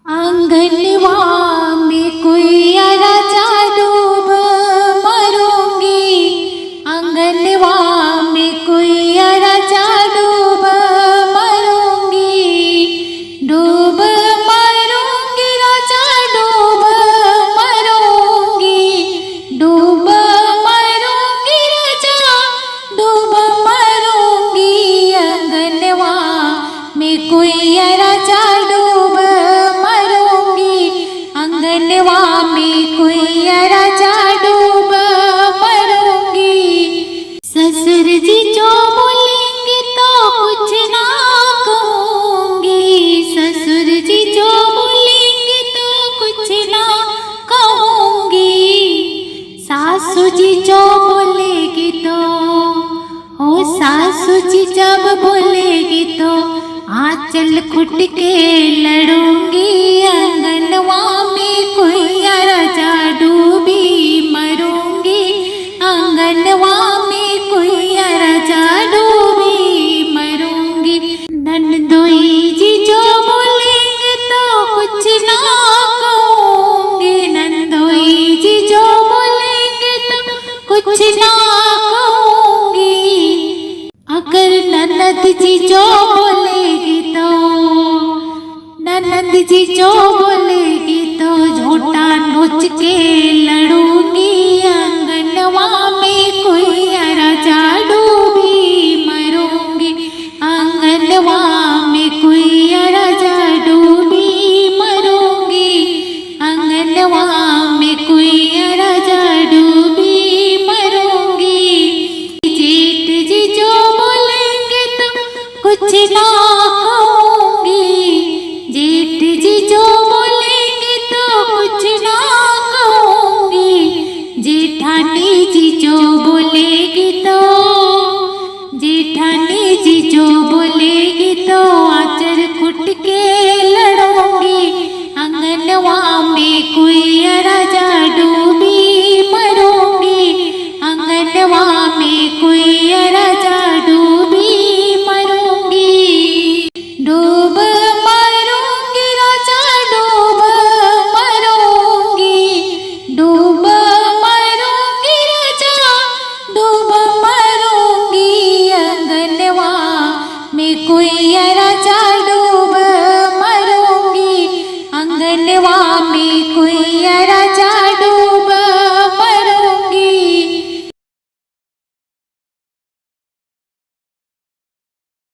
आंगनवा में कोई राजा डूब मरूंगी, आंगनवा में कोई राजा डूब मरूंगी, डूब मरूंगी राजा डूब मरूंगी, डूब मरूंगी राजा डूब मरूंगी, आंगनवा में कोई राजा डूब आंगनवा में कोई राजा डूब मरूंगी। ससुर जी जो बोलेंगे तो कुछ ना कहूंगी, ससुर जी जो बोलेंगे तो कुछ ना कहूंगी, सासू जी जो बोलेगी तो ओ सासू जी जब बोलेगी तो आंचल खुट के लड़ूंगी, आंगनवा में कोई राजा डूबी मरूंगी, आंगनवा में कोई राजा डूबी मरूंगी। नंदोई जी जो बोलेंगे तो कुछ ना कहूंगी, नंदोई जी जो बोलेंगे तो कुछ ना कहूंगी, अगर ननद जी जो बोलेगी तो ननद जी जो बोलेगी तो झूठा नोच के लड़ूंगी, आंगनवा में कोई राजा डूबी मरूंगी, आंगनवा में कोई राजा डूबी मरूंगी, आंगनवा में कोई राजा डूबी मरूंगी। जेठ जी जो बोलेंगे तो कुछ ना